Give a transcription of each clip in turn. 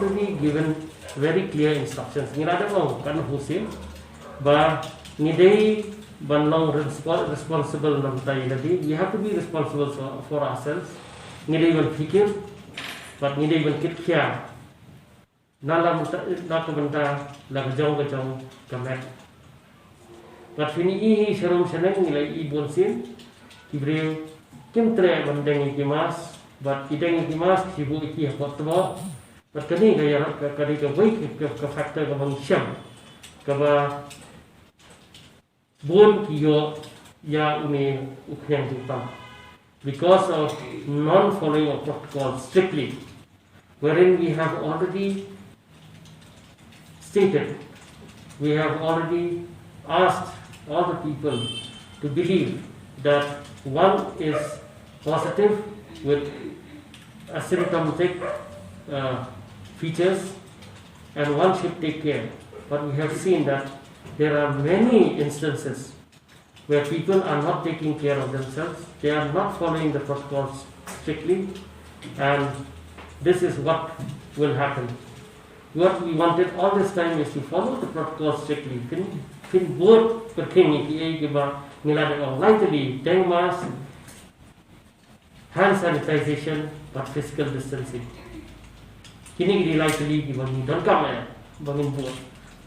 already given very clear instructions. Ngilada ko kan husin ba ngidei banlong responsible nam tay lagi. We have to be responsible for ourselves. Ngidei ban fikir, but ngidei ban kitkia. Nalam nak benda lag jong kamet. But fini I serum seneng nilai I bonsin kibril kim tre bandeng ikimas but ideng ikimas sibu iki hapotmo but kani gaya kadi ka baik ka factor ka bangsyam ka ba bon kiyo ya uni ukhyang tutam because of non following of protocol strictly, wherein we have already stated, we have already asked all the people to believe that one is positive with asymptomatic features and one should take care. But we have seen that there are many instances where people are not taking care of themselves, they are not following the protocols strictly, and this is what will happen. What we wanted all this time is to follow the protocol strictly. Fin both perking iki ba ngilada ko lightly deng mask, hand sanitization, but physical distancing. Kini di lightly di bang don kam ya bangin buat.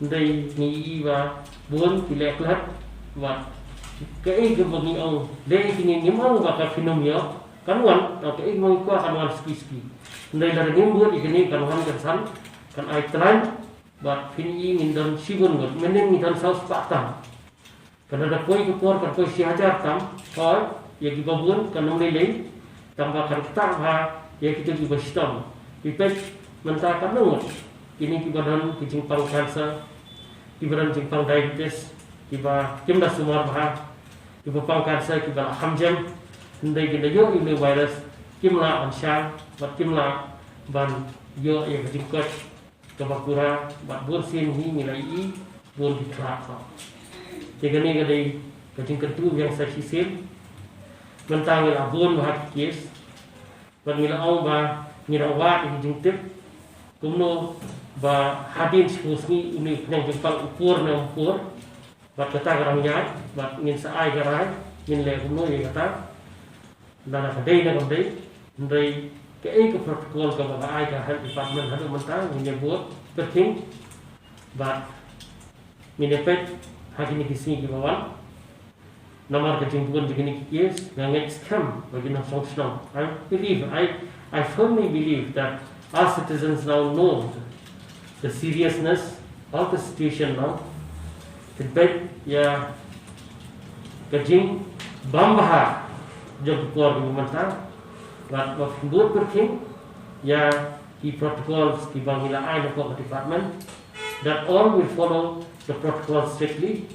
Ndai ni ba buon pilek lat ba kai ke bang ong dei kini ngimang ba ka finomio kanwan atau kai mo ko kanwan ski. Ndai dari buat ikini kanwan kersan kan ai tran but fini ngindon sibun got menen ngindon saus patang kana da koi kupor kan koi si hajar tam koi ya ki babun kan nilai tambah kan tak ha ya kita ki bastam pipet menta kan ngut kini ki badan ki jingpang kanser ki badan jingpang diabetes ki ba kimda sumar bah ki pang kanser ki ba hamjam ndai ki yo ile virus kimla ansha bat kimla ban yo ya jingkot kabakura bat bursin hi nilai I bur diklat ko tegani gadai kacing ketu yang saksi sil mentang ila bun bahat kes ban mila au ba ngira wat hi jingtip kumno ba hadin skusni uni yang jempal ukur na ukur bat kata garang yat bat ngin saai garai ngin le kumno ye kata dana kadai na kadai ndai cái protocol ka ba ai ka health department hadu mentang ni buat penting but minepet hagini kisni ki bawan nomor kejimpuan begini yes nganget scam bagi na functional. I firmly believe that our citizens now know the seriousness of the situation now. Tibet ya kejing bambaha jog kuar ki mentang but what good working ya the protocols ki bangila ai no department that all will follow the protocol strictly.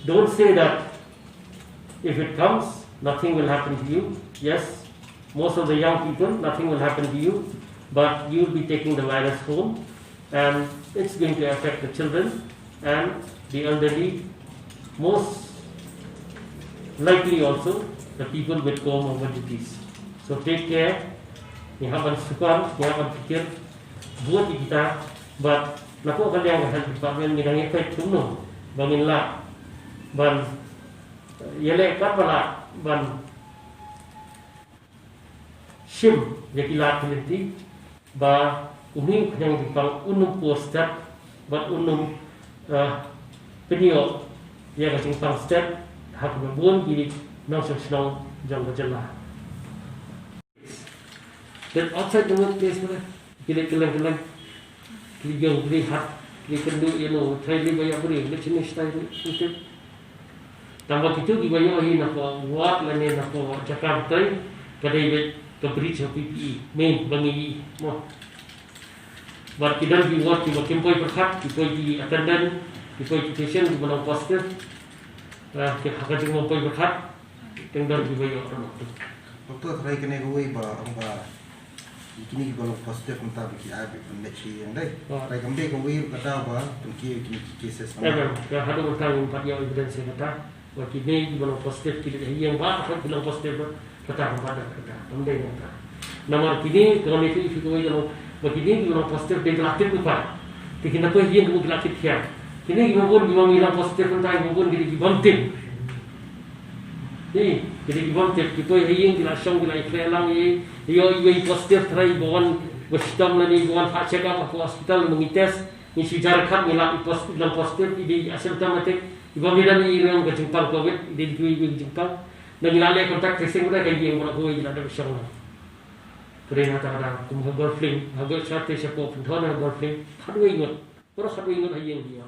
Don't say that if it comes nothing will happen to you. Yes, most of the young people nothing will happen to you, but you will be taking the virus home and it's going to affect the children and the elderly, most likely also the people with comorbidities. So take care. Ni haban sukar, ni haban fikir buat kita, but nako kalian health department ni nang efek tuno bangin la ban yele kapala ban shim yakila kiliti ba uming yang dipang unum poster bat unum penio ya kacing pang step hak berbuan diri nang senang jangka jelah. Dan outside the workplace mana, kila yang lihat, kila kendu, try di banyak beri, macam ni style itu. Tambah itu di banyak ini nak buat, lani nak cakap try, kadai keberi PPE, main bangi, mau. Buat kita di buat di macam poi perkat, di poi di attendant, di poi di patient, di mana poster, kita cuma poi perkat, tinggal di banyak orang tu. Doktor try kena gue ba kini kalau positif entah bagi abi pendeksi yang dai. Try kembali gue kata ba kini cases sama. Ya ada orang empat yang evidence kata, waktu ini kalau positif kita yang ba kan bilang positif kata pada kata kembali kata. Nomor kini kalau itu gue kalau Begini orang positif dia gelakit lupa. Tapi kenapa yang kamu gelakit kia? Kini kamu pun kamu bilang positif entah kamu pun jadi banting. Ni jadi banting. Kita yang dilasong bila iklan ye, yo positif terai bawan berstam lagi bawan hak check up ke hospital mengites. Ni sejarah kan bilang positif di asymptomatic. Ibu bilang ni yang berjumpa COVID, dia berjumpa. Dan ilalai kontak tracing mereka yang mana kau yang ada bersama. Kerana tak kumpulan girlfriend, agak satu siapa pun thana girlfriend, khadu ingat, orang khadu ingat yang dia.